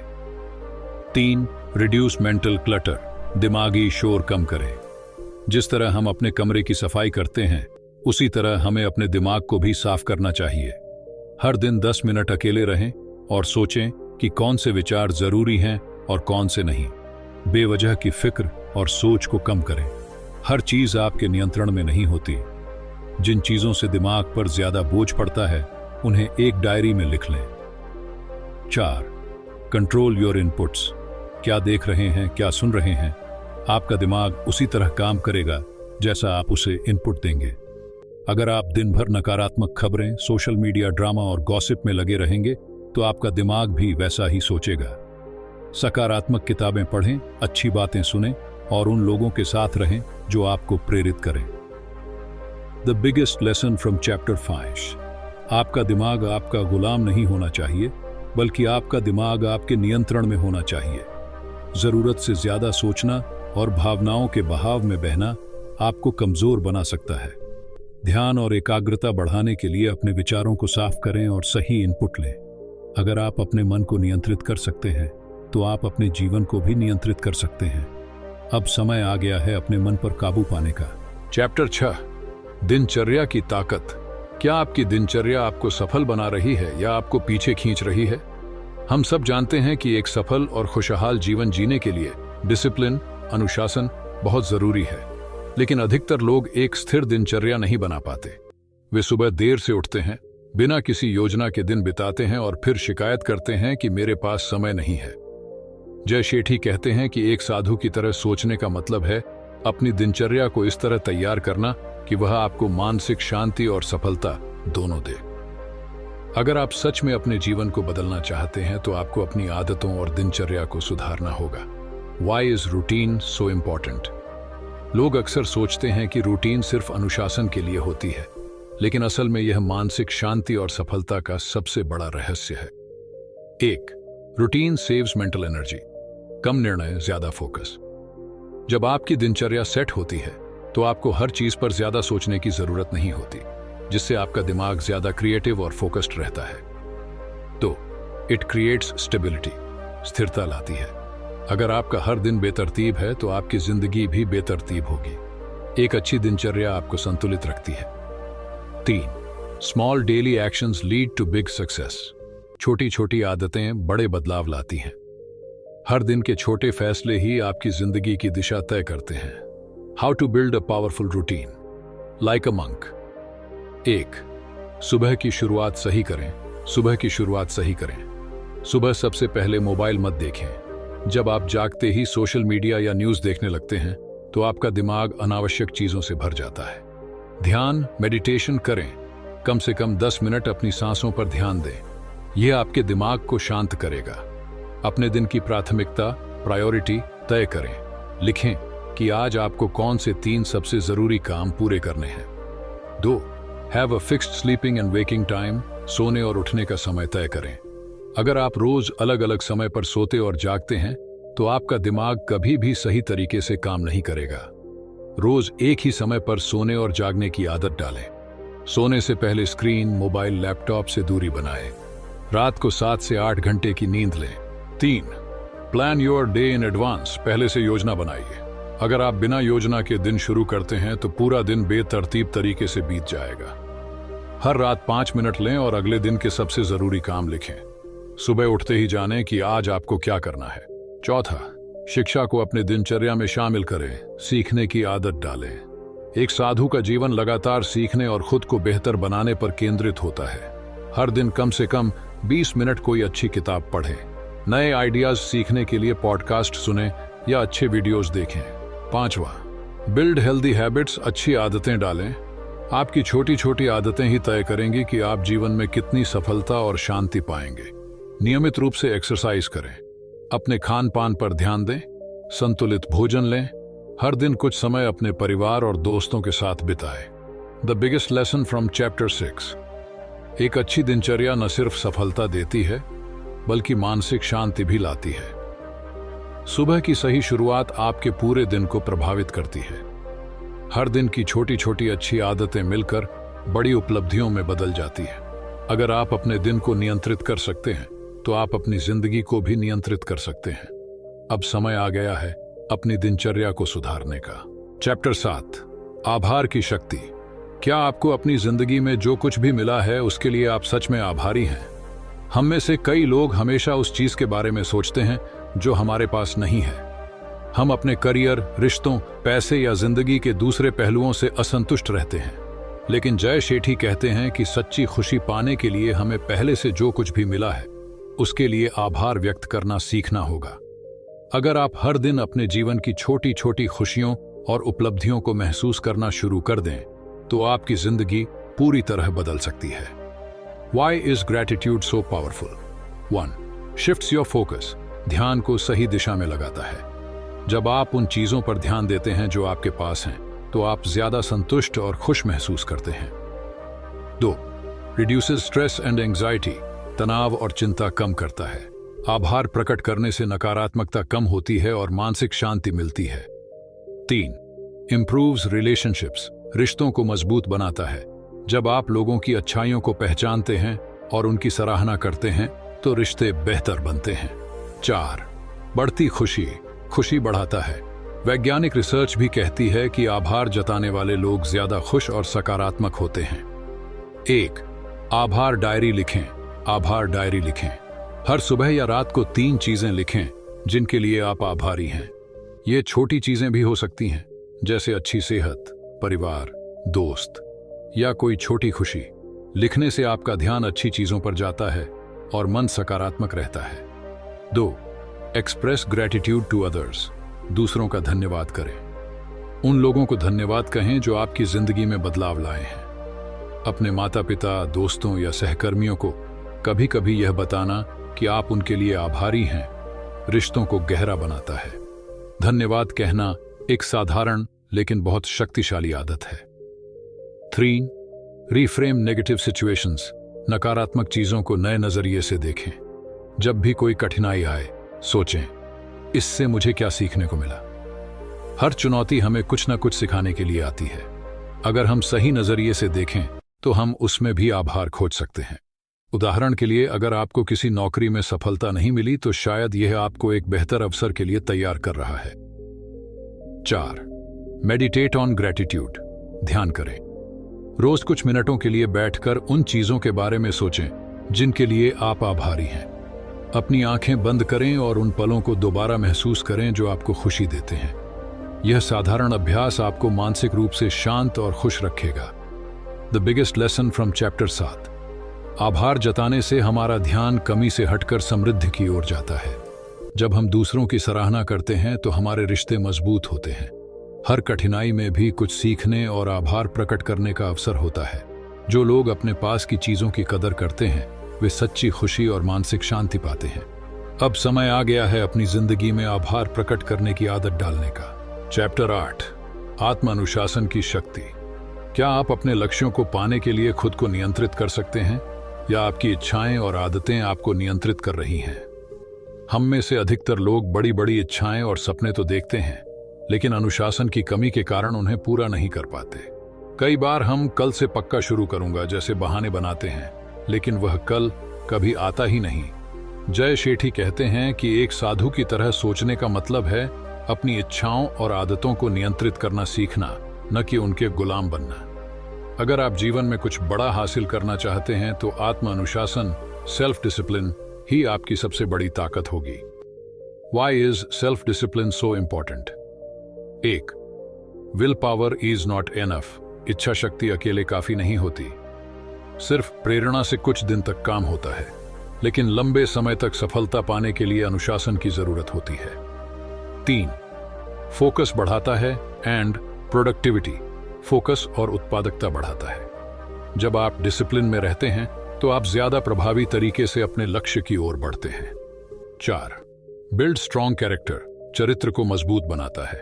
Speaker 1: 3. Reduce mental clutter. दिमागी शोर कम करें। जिस तरह हम अपने कमरे की सफाई करते हैं, उसी तरह हमें अपने दिमाग को भी साफ करना चाहिए। हर दिन 10 मिनट अकेले रहें और सोचें कि कौन से विचार जरूरी हैं और कौन से नहीं। बेवजह की फिक्र और सोच को कम करें। हर चीज आपके नियंत्रण में नहीं होती। जिन चीजों से दिमाग पर ज्यादा बोझ पड़ता है, उन्हें एक डायरी में लिख लें। 4. Control your inputs. क्या देख रहे हैं, क्या सुन रहे हैं? आपका दिमाग उसी तरह काम करेगा जैसा आप उसे इनपुट देंगे। अगर आप दिन भर नकारात्मक खबरें, सोशल मीडिया ड्रामा और गॉसिप में लगे रहेंगे तो आपका दिमाग भी वैसा ही सोचेगा। सकारात्मक किताबें पढ़ें, अच्छी बातें सुनें और उन लोगों के साथ रहें जो आपको प्रेरित करें। The biggest lesson from chapter 5। आपका दिमाग आपका गुलाम नहीं होना चाहिए, बल्कि आपका दिमाग आपके नियंत्रण में होना चाहिए। जरूरत से ज्यादा सोचना और भावनाओं के बहाव में बहना आपको कमजोर बना सकता है। ध्यान और एकाग्रता बढ़ाने के लिए अपने विचारों को साफ करें और सही इनपुट लें। अगर आप अपने मन को नियंत्रित कर सकते हैं तो आप अपने जीवन को भी नियंत्रित कर सकते हैं। अब समय आ गया है अपने मन पर काबू पाने का। चैप्टर 6। दिनचर्या की ताकत। क्या आपकी दिनचर्या आपको सफल बना रही है या आपको पीछे खींच रही है? हम सब जानते हैं कि एक सफल और खुशहाल जीवन जीने के लिए डिसिप्लिन, अनुशासन बहुत जरूरी है। लेकिन अधिकतर लोग एक स्थिर दिनचर्या नहीं बना पाते। वे सुबह देर से उठते हैं, बिना किसी योजना के दिन बिताते हैं और फिर शिकायत करते हैं कि मेरे पास समय नहीं है। जय शेठी कहते हैं कि एक साधु की तरह सोचने का मतलब है अपनी दिनचर्या को इस तरह तैयार करना कि वह आपको मानसिक शांति और सफलता दोनों दे। अगर आप सच में अपने जीवन को बदलना चाहते हैं तो आपको अपनी आदतों और दिनचर्या को सुधारना होगा। Why is routine so important? लोग अक्सर सोचते हैं कि रूटीन सिर्फ अनुशासन के लिए होती है, लेकिन असल में यह मानसिक शांति और सफलता का सबसे बड़ा रहस्य है। 1. Routine saves mental energy. कम निर्णय, ज्यादा फोकस। जब आपकी दिनचर्या सेट होती है तो आपको हर चीज पर ज्यादा सोचने की जरूरत नहीं होती, जिससे आपका दिमाग ज्यादा क्रिएटिव और फोकस्ड रहता है। 2. It creates stability. स्थिरता लाती है। अगर आपका हर दिन बेतरतीब है तो आपकी जिंदगी भी बेतरतीब होगी। एक अच्छी दिनचर्या आपको संतुलित रखती है। 3. Small daily actions lead to big success. छोटी छोटी आदतें बड़े बदलाव लाती हैं। हर दिन के छोटे फैसले ही आपकी जिंदगी की दिशा तय करते हैं। How to build a powerful routine. Like a monk. 1. सुबह की शुरुआत सही करें। सुबह की शुरुआत सही करें। सुबह सबसे पहले मोबाइल मत देखें। जब आप जागते ही सोशल मीडिया या न्यूज़ देखने लगते हैं तो आपका दिमाग अनावश्यक चीजों से भर जाता है। ध्यान, मेडिटेशन करें। कम से कम 10 मिनट अपनी सांसों पर ध्यान दें। यह आपके दिमाग को शांत करेगा। अपने दिन की प्राथमिकता, प्रायोरिटी तय करें। लिखें कि आज आपको कौन से 3 सबसे जरूरी काम पूरे करने हैं। 2. Have a fixed sleeping and waking time. सोने और उठने का समय तय करें। अगर आप रोज अलग अलग समय पर सोते और जागते हैं तो आपका दिमाग कभी भी सही तरीके से काम नहीं करेगा। रोज एक ही समय पर सोने और जागने की आदत डालें। सोने से पहले स्क्रीन, मोबाइल, लैपटॉप से दूरी बनाएं। रात को 7 से 8 घंटे की नींद लें। 3. Plan your day in advance. पहले से योजना बनाइए। अगर आप बिना योजना के दिन शुरू करते हैं तो पूरा दिन बेतरतीब तरीके से बीत जाएगा। हर रात 5 मिनट लें और अगले दिन के सबसे जरूरी काम लिखें। सुबह उठते ही जानें कि आज आपको क्या करना है। 4. शिक्षा को अपने दिनचर्या में शामिल करें, सीखने की आदत डालें। एक साधु का जीवन लगातार सीखने और खुद को बेहतर बनाने पर केंद्रित होता है। हर दिन कम से कम 20 मिनट कोई अच्छी किताब पढ़ें, नए आइडियाज सीखने के लिए पॉडकास्ट सुनें या अच्छे वीडियोस देखें। 5वां, बिल्ड हेल्दी हैबिट्स, अच्छी आदतें डालें। आपकी छोटी छोटी आदतें ही तय करेंगी कि आप जीवन में कितनी सफलता और शांति पाएंगे। नियमित रूप से एक्सरसाइज करें, अपने खान पान पर ध्यान दें, संतुलित भोजन लें, हर दिन कुछ समय अपने परिवार और दोस्तों के साथ बिताएं। The biggest lesson from chapter 6। एक अच्छी दिनचर्या न सिर्फ सफलता देती है बल्कि मानसिक शांति भी लाती है। सुबह की सही शुरुआत आपके पूरे दिन को प्रभावित करती है। हर दिन की छोटी छोटी अच्छी आदतें मिलकर बड़ी उपलब्धियों में बदल जाती है। अगर आप अपने दिन को नियंत्रित कर सकते हैं तो आप अपनी जिंदगी को भी नियंत्रित कर सकते हैं। अब समय आ गया है अपनी दिनचर्या को सुधारने का। चैप्टर 7, आभार की शक्ति। क्या आपको अपनी जिंदगी में जो कुछ भी मिला है उसके लिए आप सच में आभारी हैं? हम में से कई लोग हमेशा उस चीज के बारे में सोचते हैं जो हमारे पास नहीं है। हम अपने करियर, रिश्तों, पैसे या जिंदगी के दूसरे पहलुओं से असंतुष्ट रहते हैं। लेकिन जय शेठी कहते हैं कि सच्ची खुशी पाने के लिए हमें पहले से जो कुछ भी मिला है उसके लिए आभार व्यक्त करना सीखना होगा। अगर आप हर दिन अपने जीवन की छोटी छोटी खुशियों और उपलब्धियों को महसूस करना शुरू कर दें तो आपकी जिंदगी पूरी तरह बदल सकती है। Why is gratitude so powerful? 1. Shifts your focus. ध्यान को सही दिशा में लगाता है। जब आप उन चीजों पर ध्यान देते हैं जो आपके पास हैं, तो आप ज्यादा संतुष्ट और खुश महसूस करते हैं। 2. Reduces stress and anxiety. तनाव और चिंता कम करता है। आभार प्रकट करने से नकारात्मकता कम होती है और मानसिक शांति मिलती है। 3. Improves relationships. रिश्तों को मजबूत बनाता है। जब आप लोगों की अच्छाइयों को पहचानते हैं और उनकी सराहना करते हैं तो रिश्ते बेहतर बनते हैं। 4. बढ़ती खुशी। खुशी बढ़ाता है। वैज्ञानिक रिसर्च भी कहती है कि आभार जताने वाले लोग ज्यादा खुश और सकारात्मक होते हैं। 1. आभार डायरी लिखें। आभार डायरी लिखें। हर सुबह या रात को 3 चीजें लिखें जिनके लिए आप आभारी हैं। ये छोटी चीजें भी हो सकती हैं, जैसे अच्छी सेहत, परिवार, दोस्त या कोई छोटी खुशी। लिखने से आपका ध्यान अच्छी चीजों पर जाता है और मन सकारात्मक रहता है। 2. Express gratitude to others. दूसरों का धन्यवाद करें। उन लोगों को धन्यवाद कहें जो आपकी जिंदगी में बदलाव लाए हैं। अपने माता पिता, दोस्तों या सहकर्मियों को कभी कभी यह बताना कि आप उनके लिए आभारी हैं रिश्तों को गहरा बनाता है। धन्यवाद कहना एक साधारण लेकिन बहुत शक्तिशाली आदत है। 3. Reframe negative situations. नकारात्मक चीजों को नए नजरिए से देखें। जब भी कोई कठिनाई आए, सोचें, इससे मुझे क्या सीखने को मिला। हर चुनौती हमें कुछ न कुछ सिखाने के लिए आती है। अगर हम सही नजरिए से देखें तो हम उसमें भी आभार खोज सकते हैं। उदाहरण के लिए, अगर आपको किसी नौकरी में सफलता नहीं मिली तो शायद यह आपको एक बेहतर अवसर के लिए तैयार कर रहा है। 4. Meditate on gratitude. ध्यान करें। रोज कुछ मिनटों के लिए बैठकर उन चीजों के बारे में सोचें जिनके लिए आप आभारी हैं। अपनी आंखें बंद करें और उन पलों को दोबारा महसूस करें जो आपको खुशी देते हैं। यह साधारण अभ्यास आपको मानसिक रूप से शांत और खुश रखेगा। The biggest lesson from chapter 7। आभार जताने से हमारा ध्यान कमी से हटकर समृद्धि की ओर जाता है। जब हम दूसरों की सराहना करते हैं तो हमारे रिश्ते मजबूत होते हैं। हर कठिनाई में भी कुछ सीखने और आभार प्रकट करने का अवसर होता है। जो लोग अपने पास की चीजों की कदर करते हैं वे सच्ची खुशी और मानसिक शांति पाते हैं। अब समय आ गया है अपनी जिंदगी में आभार प्रकट करने की आदत डालने का। चैप्टर 8, आत्म अनुशासन की शक्ति। क्या आप अपने लक्ष्यों को पाने के लिए खुद को नियंत्रित कर सकते हैं या आपकी इच्छाएं और आदतें आपको नियंत्रित कर रही हैं? हम में से अधिकतर लोग बड़ी बड़ी इच्छाएं और सपने तो देखते हैं, लेकिन अनुशासन की कमी के कारण उन्हें पूरा नहीं कर पाते। कई बार हम कल से पक्का शुरू करूंगा जैसे बहाने बनाते हैं, लेकिन वह कल कभी आता ही नहीं। जय शेठी कहते हैं कि एक साधु की तरह सोचने का मतलब है अपनी इच्छाओं और आदतों को नियंत्रित करना सीखना, न कि उनके गुलाम बनना। अगर आप जीवन में कुछ बड़ा हासिल करना चाहते हैं तो आत्म अनुशासन, सेल्फ डिसिप्लिन ही आपकी सबसे बड़ी ताकत होगी। Why is self discipline so important? 1. Willpower is not enough. इच्छा शक्ति अकेले काफी नहीं होती। सिर्फ प्रेरणा से कुछ दिन तक काम होता है, लेकिन लंबे समय तक सफलता पाने के लिए अनुशासन की जरूरत होती है। 3. फोकस बढ़ाता है एंड प्रोडक्टिविटी। फोकस और उत्पादकता बढ़ाता है। जब आप डिसिप्लिन में रहते हैं तो आप ज्यादा प्रभावी तरीके से अपने लक्ष्य की ओर बढ़ते हैं। 4. Build strong character. चरित्र को मजबूत बनाता है।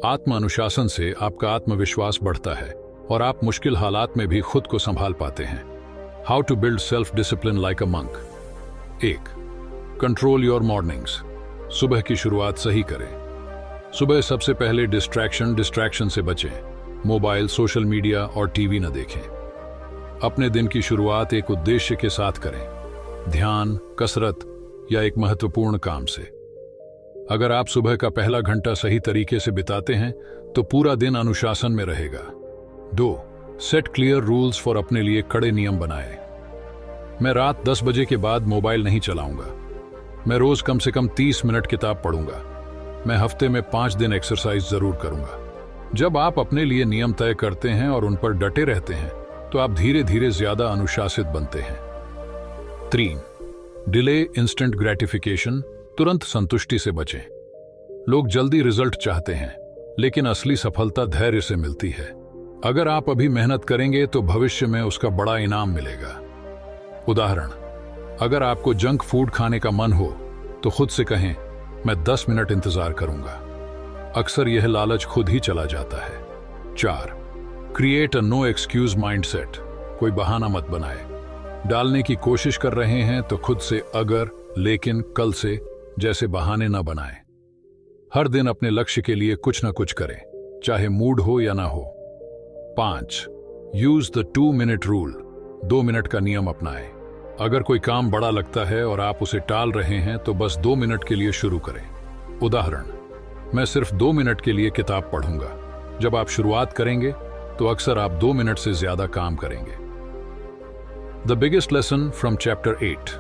Speaker 1: आत्म अनुशासन से आपका आत्मविश्वास बढ़ता है और आप मुश्किल हालात में भी खुद को संभाल पाते हैं। How to build self discipline like a monk. 1. Control your mornings. सुबह की शुरुआत सही करें। सुबह सबसे पहले डिस्ट्रैक्शन से बचें। मोबाइल, सोशल मीडिया और टीवी न देखें। अपने दिन की शुरुआत एक उद्देश्य के साथ करें, ध्यान, कसरत या एक महत्वपूर्ण काम से। अगर आप सुबह का पहला घंटा सही तरीके से बिताते हैं तो पूरा दिन अनुशासन में रहेगा। 2. Set clear rules for. अपने लिए कड़े नियम बनाएं। मैं रात 10 बजे के बाद मोबाइल नहीं चलाऊंगा। मैं रोज कम से कम 30 मिनट किताब पढ़ूंगा। मैं हफ्ते में 5 दिन एक्सरसाइज जरूर करूंगा। जब आप अपने लिए नियम तय करते हैं और उन पर डटे रहते हैं तो आप धीरे धीरे ज्यादा अनुशासित बनते हैं। 3. Delay instant gratification. तुरंत संतुष्टि से बचें। लोग जल्दी रिजल्ट चाहते हैं, लेकिन असली सफलता धैर्य से मिलती है। अगर आप अभी मेहनत करेंगे तो भविष्य में उसका बड़ा इनाम मिलेगा। उदाहरण, अगर आपको जंक फूड खाने का मन हो तो खुद से कहें, मैं 10 मिनट इंतजार करूंगा। अक्सर यह लालच खुद ही चला जाता है। 4. Create a no excuse mindset. कोई बहाना मत बनाए। डालने की कोशिश कर रहे हैं तो खुद से अगर, लेकिन, कल से जैसे बहाने न बनाएं। हर दिन अपने लक्ष्य के लिए कुछ न कुछ करें, चाहे मूड हो या ना हो। 5. Use the 2 minute rule. 2 minute का नियम अपनाएं। अगर कोई काम बड़ा लगता है और आप उसे टाल रहे हैं तो बस 2 मिनट के लिए शुरू करें। उदाहरण, मैं सिर्फ 2 मिनट के लिए किताब पढ़ूंगा। जब आप शुरुआत करेंगे तो अक्सर आप 2 मिनट से ज्यादा काम करेंगे। The biggest lesson from chapter 8।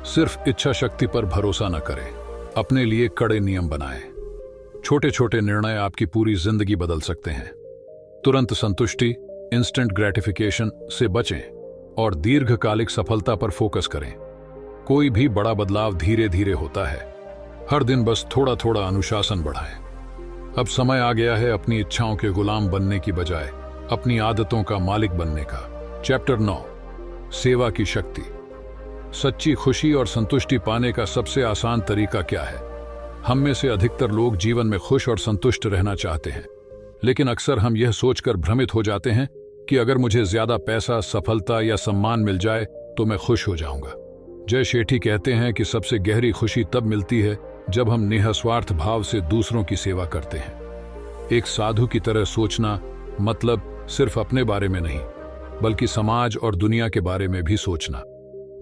Speaker 1: सिर्फ इच्छा शक्ति पर भरोसा न करें। अपने लिए कड़े नियम बनाएं। छोटे छोटे निर्णय आपकी पूरी जिंदगी बदल सकते हैं। तुरंत संतुष्टि, इंस्टेंट ग्रेटिफिकेशन से बचें और दीर्घकालिक सफलता पर फोकस करें। कोई भी बड़ा बदलाव धीरे धीरे होता है। हर दिन बस थोड़ा थोड़ा अनुशासन बढ़ाएं। अब समय आ गया है अपनी इच्छाओं के गुलाम बनने की बजाय अपनी आदतों का मालिक बनने का। चैप्टर 9, सेवा की शक्ति। सच्ची खुशी और संतुष्टि पाने का सबसे आसान तरीका क्या है? हम में से अधिकतर लोग जीवन में खुश और संतुष्ट रहना चाहते हैं, लेकिन अक्सर हम यह सोचकर भ्रमित हो जाते हैं कि अगर मुझे ज्यादा पैसा, सफलता या सम्मान मिल जाए तो मैं खुश हो जाऊंगा। जय शेठी कहते हैं कि सबसे गहरी खुशी तब मिलती है जब हम निस्वार्थ भाव से दूसरों की सेवा करते हैं। एक साधु की तरह सोचना मतलब सिर्फ अपने बारे में नहीं, बल्कि समाज और दुनिया के बारे में भी सोचना।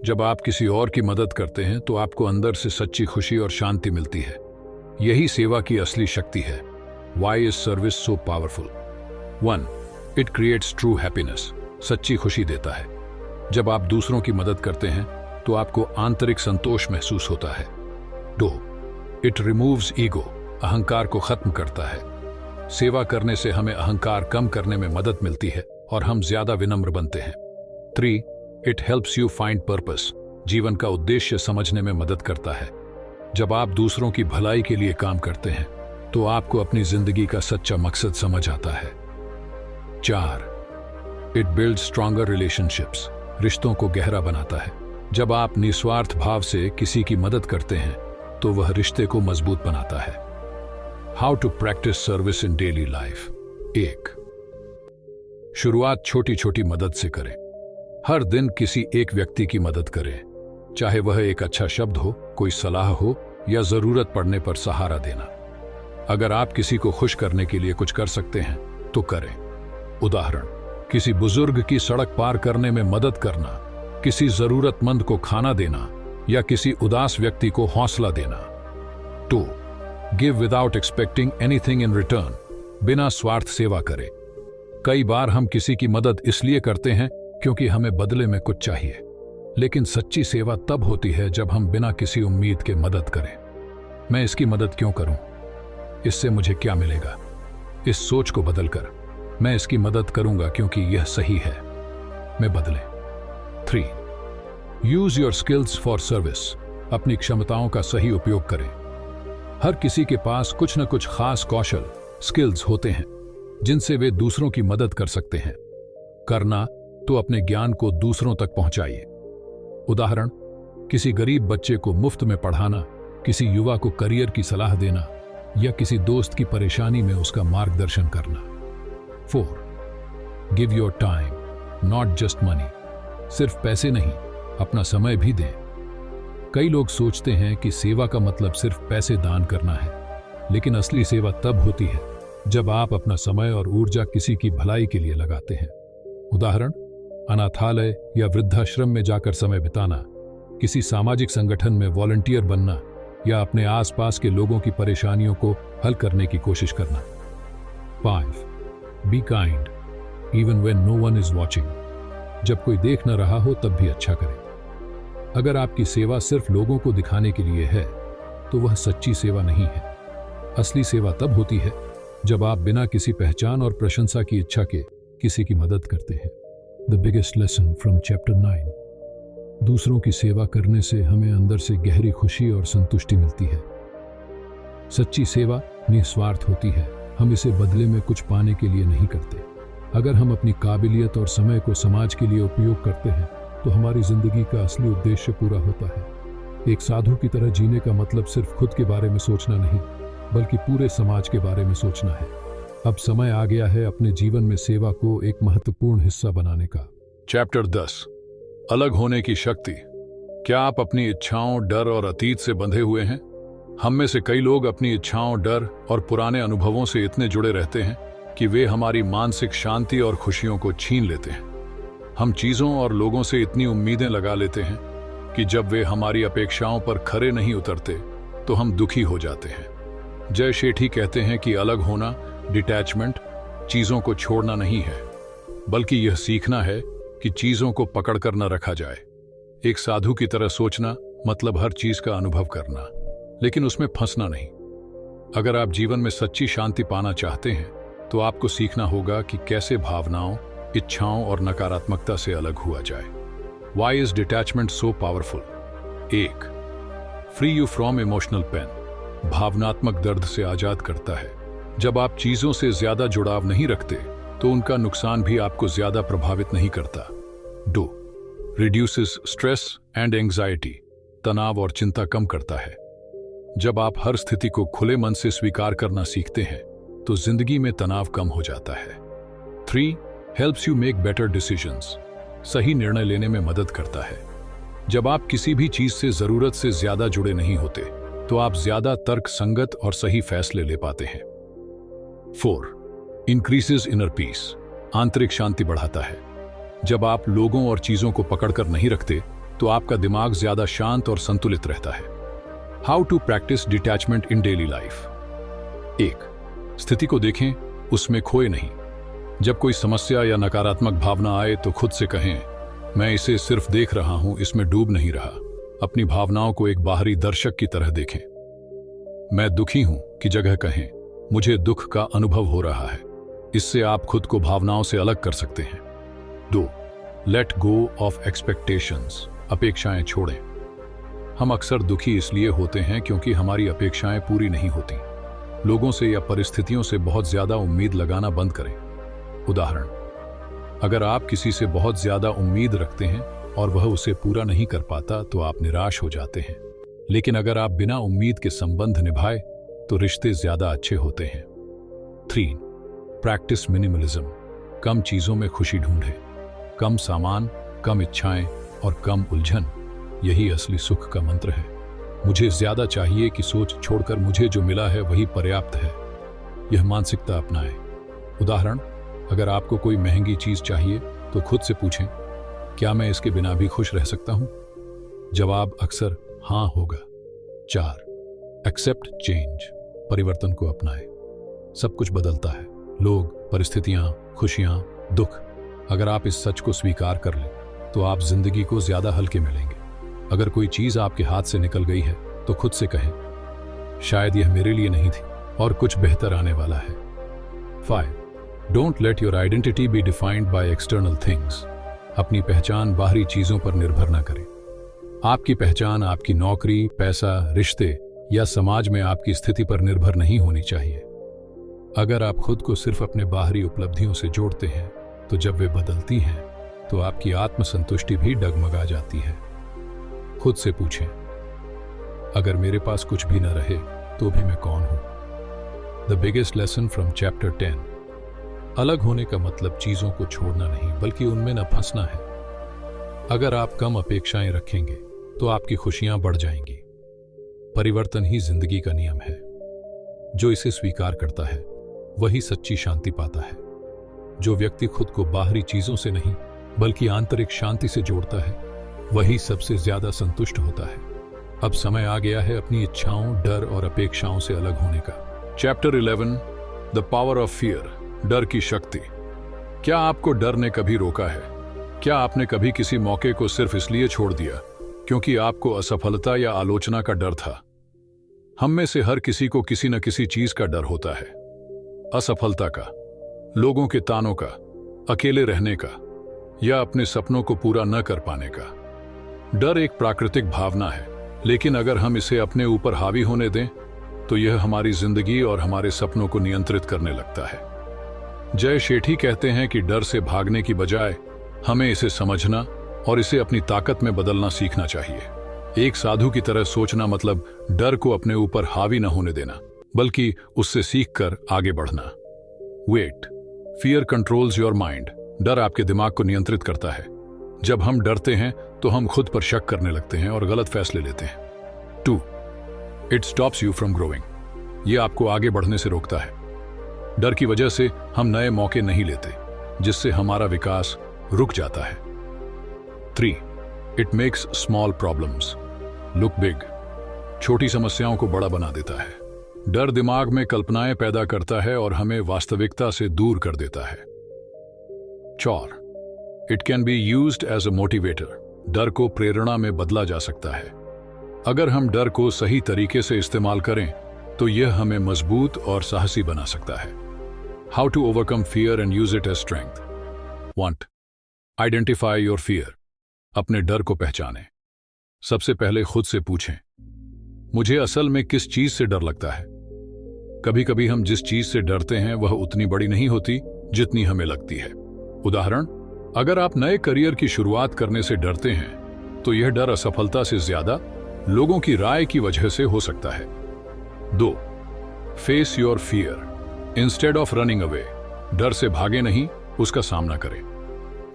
Speaker 1: जब आप किसी और की मदद करते हैं तो आपको अंदर से सच्ची खुशी और शांति मिलती है। यही सेवा की असली शक्ति है। Why is service so powerful? 1. It creates true happiness. सच्ची खुशी देता है। जब आप दूसरों की मदद करते हैं तो आपको आंतरिक संतोष महसूस होता है। 2. It removes ego. अहंकार को खत्म करता है। सेवा करने से हमें अहंकार कम करने में मदद मिलती है और हम ज्यादा विनम्र बनते हैं। 3. It helps you find purpose. जीवन का उद्देश्य समझने में मदद करता है। जब आप दूसरों की भलाई के लिए काम करते हैं तो आपको अपनी जिंदगी का सच्चा मकसद समझ आता है। 4. It builds stronger relationships. रिश्तों को गहरा बनाता है। जब आप निस्वार्थ भाव से किसी की मदद करते हैं तो वह रिश्ते को मजबूत बनाता है। How to practice service in daily life? 1. शुरुआत छोटी छोटी मदद से करें। हर दिन किसी एक व्यक्ति की मदद करें, चाहे वह एक अच्छा शब्द हो, कोई सलाह हो या जरूरत पड़ने पर सहारा देना। अगर आप किसी को खुश करने के लिए कुछ कर सकते हैं तो करें। उदाहरण, किसी बुजुर्ग की सड़क पार करने में मदद करना, किसी जरूरतमंद को खाना देना या किसी उदास व्यक्ति को हौसला देना। 2. Give without expecting anything in return. बिना स्वार्थ सेवा करें। कई बार हम किसी की मदद इसलिए करते हैं क्योंकि हमें बदले में कुछ चाहिए, लेकिन सच्ची सेवा तब होती है जब हम बिना किसी उम्मीद के मदद करें। मैं इसकी मदद क्यों करूं? इससे मुझे क्या मिलेगा? इस सोच को बदलकर मैं इसकी मदद करूंगा क्योंकि यह सही है। मैं बदले। 3. Use your skills for service. अपनी क्षमताओं का सही उपयोग करें। हर किसी के पास कुछ न कुछ खास कौशल स्किल्स होते हैं जिनसे वे दूसरों की मदद कर सकते हैं। करना तो अपने ज्ञान को दूसरों तक पहुंचाइए। उदाहरण, किसी गरीब बच्चे को मुफ्त में पढ़ाना, किसी युवा को करियर की सलाह देना या किसी दोस्त की परेशानी में उसका मार्गदर्शन करना। 4. Give your time not just money. सिर्फ पैसे नहीं, अपना समय भी दें। कई लोग सोचते हैं कि सेवा का मतलब सिर्फ पैसे दान करना है, लेकिन असली सेवा तब होती है जब आप अपना समय और ऊर्जा किसी की भलाई के लिए लगाते हैं। उदाहरण, अनाथालय या वृद्धाश्रम में जाकर समय बिताना, किसी सामाजिक संगठन में वॉलंटियर बनना या अपने आसपास के लोगों की परेशानियों को हल करने की कोशिश करना। 5. Be kind even when no one is watching. जब कोई देख न रहा हो तब भी अच्छा करें। अगर आपकी सेवा सिर्फ लोगों को दिखाने के लिए है तो वह सच्ची सेवा नहीं है। असली सेवा तब होती है जब आप बिना किसी पहचान और प्रशंसा की इच्छा के किसी की मदद करते हैं। The biggest lesson from chapter 9। दूसरों की सेवा करने से हमें अंदर से गहरी खुशी और संतुष्टि मिलती है। सच्ची सेवा निस्वार्थ होती है। हम इसे बदले में कुछ पाने के लिए नहीं करते। अगर हम अपनी काबिलियत और समय को समाज के लिए उपयोग करते हैं तो हमारी जिंदगी का असली उद्देश्य पूरा होता है। एक साधु की तरह जीने का मतलब सिर्फ खुद के बारे में सोचना नहीं, बल्कि पूरे समाज के बारे में सोचना है। अब समय आ गया है अपने जीवन में सेवा को एक महत्वपूर्ण हिस्सा बनाने का। चैप्टर 10। अलग होने की शक्ति। क्या आप अपनी इच्छाओं, डर और अतीत से बंधे हुए हैं? हम में से कई लोग अपनी इच्छाओं, डर और पुराने अनुभवों से इतने जुड़े रहते हैं कि वे हमारी मानसिक शांति और खुशियों को छीन लेते हैं। हम चीजों और लोगों से इतनी उम्मीदें लगा लेते हैं कि जब वे हमारी अपेक्षाओं पर खरे नहीं उतरते तो हम दुखी हो जाते हैं। जय शेठी कहते हैं कि अलग होना, डिटैचमेंट, चीजों को छोड़ना नहीं है, बल्कि यह सीखना है कि चीजों को पकड़कर न रखा जाए। एक साधु की तरह सोचना मतलब हर चीज का अनुभव करना, लेकिन उसमें फंसना नहीं। अगर आप जीवन में सच्ची शांति पाना चाहते हैं तो आपको सीखना होगा कि कैसे भावनाओं, इच्छाओं और नकारात्मकता से अलग हुआ जाए। Why is detachment so powerful? 1. Free you from emotional pain. भावनात्मक दर्द से आजाद करता है। जब आप चीजों से ज्यादा जुड़ाव नहीं रखते तो उनका नुकसान भी आपको ज्यादा प्रभावित नहीं करता। 2. Reduces stress and anxiety. तनाव और चिंता कम करता है। जब आप हर स्थिति को खुले मन से स्वीकार करना सीखते हैं तो जिंदगी में तनाव कम हो जाता है। 3. Helps you make better decisions. सही निर्णय लेने में मदद करता है। जब आप किसी भी चीज से जरूरत से ज्यादा जुड़े नहीं होते तो आप ज्यादा तर्क संगत और सही फैसले ले पाते हैं। 4. Increases inner peace. आंतरिक शांति बढ़ाता है। जब आप लोगों और चीजों को पकड़कर नहीं रखते तो आपका दिमाग ज्यादा शांत और संतुलित रहता है। How to practice detachment in daily life. 1. स्थिति को देखें, उसमें खोए नहीं। जब कोई समस्या या नकारात्मक भावना आए तो खुद से कहें, मैं इसे सिर्फ देख रहा हूं, इसमें डूब नहीं रहा। अपनी भावनाओं को एक बाहरी दर्शक की तरह देखें। मैं दुखी हूं की जगह कहें, मुझे दुख का अनुभव हो रहा है। इससे आप खुद को भावनाओं से अलग कर सकते हैं। 2. Let go of expectations. अपेक्षाएं छोड़ें। हम अक्सर दुखी इसलिए होते हैं क्योंकि हमारी अपेक्षाएं पूरी नहीं होती। लोगों से या परिस्थितियों से बहुत ज्यादा उम्मीद लगाना बंद करें। उदाहरण, अगर आप किसी से बहुत ज्यादा उम्मीद रखते हैं और वह उसे पूरा नहीं कर पाता तो आप निराश हो जाते हैं। लेकिन अगर आप बिना उम्मीद के संबंध निभाए तो रिश्ते ज्यादा अच्छे होते हैं। 3. Practice minimalism. कम चीजों में खुशी ढूंढें। कम सामान, कम इच्छाएं और कम उलझन, यही असली सुख का मंत्र है। मुझे ज्यादा चाहिए कि सोच छोड़कर मुझे जो मिला है वही पर्याप्त है, यह मानसिकता अपनाएं। उदाहरण, अगर आपको कोई महंगी चीज चाहिए तो खुद से पूछें, क्या मैं इसके बिना भी खुश रह सकता हूं? जवाब अक्सर हां होगा। 4. Accept change. परिवर्तन को अपनाएं। सब कुछ बदलता है, लोग, परिस्थितियां, खुशियां, दुख। अगर आप इस सच को स्वीकार कर लें तो आप जिंदगी को ज्यादा हल्के मिलेंगे। अगर कोई चीज आपके हाथ से निकल गई है तो खुद से कहें, शायद यह मेरे लिए नहीं थी और कुछ बेहतर आने वाला है। 5. Don't let your identity be defined by external things. अपनी पहचान बाहरी चीजों पर निर्भर न करें। आपकी पहचान आपकी नौकरी, पैसा, रिश्ते या समाज में आपकी स्थिति पर निर्भर नहीं होनी चाहिए। अगर आप खुद को सिर्फ अपने बाहरी उपलब्धियों से जोड़ते हैं तो जब वे बदलती हैं तो आपकी आत्मसंतुष्टि भी डगमगा जाती है। खुद से पूछें, अगर मेरे पास कुछ भी न रहे तो भी मैं कौन हूं? The biggest lesson from chapter 10। अलग होने का मतलब चीजों को छोड़ना नहीं बल्कि उनमें न फंसना है। अगर आप कम अपेक्षाएं रखेंगे तो आपकी खुशियां बढ़ जाएंगी। परिवर्तन ही जिंदगी का नियम है। जो इसे स्वीकार करता है वही सच्ची शांति पाता है। जो व्यक्ति खुद को बाहरी चीजों से नहीं बल्कि आंतरिक शांति से जोड़ता है वही सबसे ज्यादा संतुष्ट होता है। अब समय आ गया है अपनी इच्छाओं, डर और अपेक्षाओं से अलग होने का। Chapter 11, the power of fear. डर की शक्ति। क्या आपको डर ने कभी रोका है? क्या आपने कभी किसी मौके को सिर्फ इसलिए छोड़ दिया क्योंकि आपको असफलता या आलोचना का डर था? हम में से हर किसी को किसी न किसी चीज का डर होता है। असफलता का, लोगों के तानों का, अकेले रहने का या अपने सपनों को पूरा न कर पाने का। डर एक प्राकृतिक भावना है, लेकिन अगर हम इसे अपने ऊपर हावी होने दें तो यह हमारी जिंदगी और हमारे सपनों को नियंत्रित करने लगता है। जय शेठी कहते हैं कि डर से भागने की बजाय हमें इसे समझना और इसे अपनी ताकत में बदलना सीखना चाहिए। एक साधु की तरह सोचना मतलब डर को अपने ऊपर हावी न होने देना बल्कि उससे सीखकर आगे बढ़ना। Wait. Fear controls your mind. डर आपके दिमाग को नियंत्रित करता है। जब हम डरते हैं तो हम खुद पर शक करने लगते हैं और गलत फैसले लेते हैं। 2. It stops you from growing. यह आपको आगे बढ़ने से रोकता है। डर की वजह से हम नए मौके नहीं लेते, जिससे हमारा विकास रुक जाता है। 3. It makes small problems look big. छोटी समस्याओं को बड़ा बना देता है। डर दिमाग में कल्पनाएं पैदा करता है और हमें वास्तविकता से दूर कर देता है। 4. It can be used as a motivator. डर को प्रेरणा में बदला जा सकता है। अगर हम डर को सही तरीके से इस्तेमाल करें तो यह हमें मजबूत और साहसी बना सकता है। How to overcome fear and use it as strength. 1. Identify your fear. अपने डर को पहचानें। सबसे पहले खुद से पूछें, मुझे असल में किस चीज से डर लगता है? कभी कभी हम जिस चीज से डरते हैं वह उतनी बड़ी नहीं होती जितनी हमें लगती है। उदाहरण, अगर आप नए करियर की शुरुआत करने से डरते हैं तो यह डर असफलता से ज्यादा लोगों की राय की वजह से हो सकता है। 2. Face your fear instead of running away. डर से भागे नहीं, उसका सामना करें।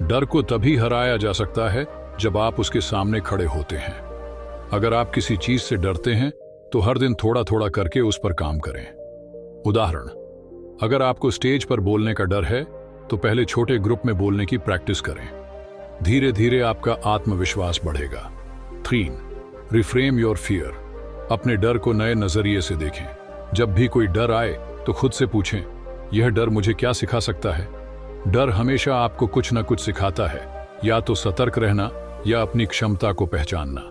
Speaker 1: डर को तभी हराया जा सकता है जब आप उसके सामने खड़े होते हैं। अगर आप किसी चीज से डरते हैं तो हर दिन थोड़ा थोड़ा करके उस पर काम करें। उदाहरण, अगर आपको स्टेज पर बोलने का डर है तो पहले छोटे ग्रुप में बोलने की प्रैक्टिस करें। धीरे धीरे आपका आत्मविश्वास बढ़ेगा। 3. Reframe your fear. अपने डर को नए नजरिए से देखें। जब भी कोई डर आए तो खुद से पूछें, यह डर मुझे क्या सिखा सकता है? डर हमेशा आपको कुछ न कुछ सिखाता है, या तो सतर्क रहना या अपनी क्षमता को पहचानना।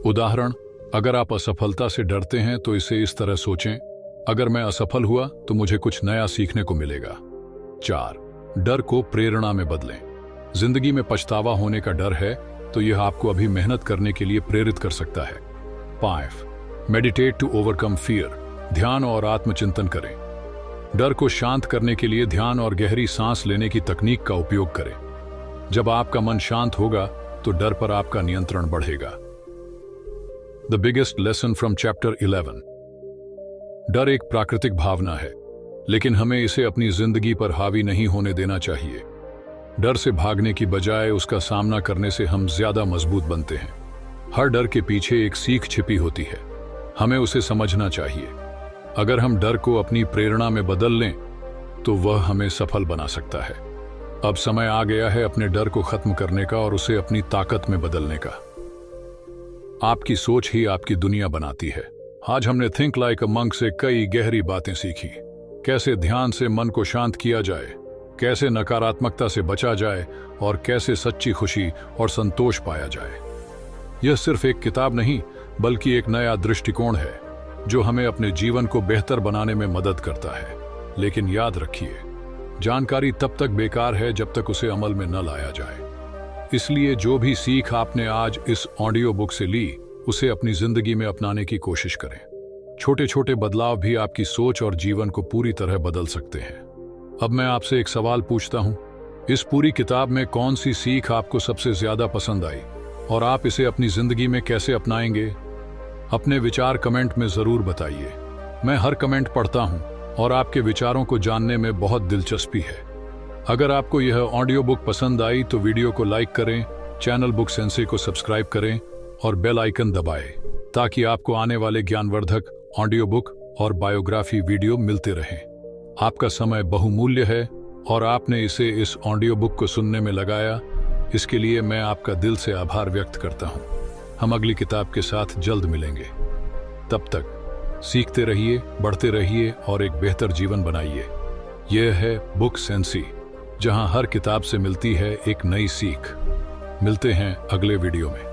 Speaker 1: उदाहरण, अगर आप असफलता से डरते हैं तो इसे इस तरह सोचें, अगर मैं असफल हुआ तो मुझे कुछ नया सीखने को मिलेगा। 4. डर को प्रेरणा में बदलें। जिंदगी में पछतावा होने का डर है तो यह आपको अभी मेहनत करने के लिए प्रेरित कर सकता है। 5. Meditate to overcome fear. ध्यान और आत्मचिंतन करें। डर को शांत करने के लिए ध्यान और गहरी सांस लेने की तकनीक का उपयोग करें। जब आपका मन शांत होगा तो डर पर आपका नियंत्रण बढ़ेगा। The biggest lesson from chapter 11। डर एक प्राकृतिक भावना है, लेकिन हमें इसे अपनी जिंदगी पर हावी नहीं होने देना चाहिए। डर से भागने की बजाय उसका सामना करने से हम ज्यादा मजबूत बनते हैं। हर डर के पीछे एक सीख छिपी होती है, हमें उसे समझना चाहिए। अगर हम डर को अपनी प्रेरणा में बदल लें तो वह हमें सफल बना सकता है। अब समय आ गया है अपने डर को खत्म करने का और उसे अपनी ताकत में बदलने का। आपकी सोच ही आपकी दुनिया बनाती है। आज हमने थिंक लाइक अ मंक से कई गहरी बातें सीखी। कैसे ध्यान से मन को शांत किया जाए, कैसे नकारात्मकता से बचा जाए और कैसे सच्ची खुशी और संतोष पाया जाए। यह सिर्फ एक किताब नहीं बल्कि एक नया दृष्टिकोण है। जो हमें अपने जीवन को बेहतर बनाने में मदद करता है। लेकिन याद रखिए, जानकारी तब तक बेकार है जब तक उसे अमल में न लाया जाए। इसलिए जो भी सीख आपने आज इस ऑडियो बुक से ली, उसे अपनी जिंदगी में अपनाने की कोशिश करें। छोटे छोटे बदलाव भी आपकी सोच और जीवन को पूरी तरह बदल सकते हैं। अब मैं आपसे एक सवाल पूछता हूं, इस पूरी किताब में कौन सी सीख आपको सबसे ज्यादा पसंद आई और आप इसे अपनी जिंदगी में कैसे अपनाएंगे? अपने विचार कमेंट में जरूर बताइए। मैं हर कमेंट पढ़ता हूं और आपके विचारों को जानने में बहुत दिलचस्पी है। अगर आपको यह ऑडियो बुक पसंद आई तो वीडियो को लाइक करें, चैनल बुक सेंसे को सब्सक्राइब करें और बेल आइकन दबाएं, ताकि आपको आने वाले ज्ञानवर्धक ऑडियो बुक और बायोग्राफी वीडियो मिलते रहें। आपका समय बहुमूल्य है और आपने इसे इस ऑडियो बुक को सुनने में लगाया, इसके लिए मैं आपका दिल से आभार व्यक्त करता हूं। हम अगली किताब के साथ जल्द मिलेंगे। तब तक सीखते रहिए, बढ़ते रहिए और एक बेहतर जीवन बनाइए। यह है बुक सेंसी, जहां हर किताब से मिलती है एक नई सीख। मिलते हैं अगले वीडियो में।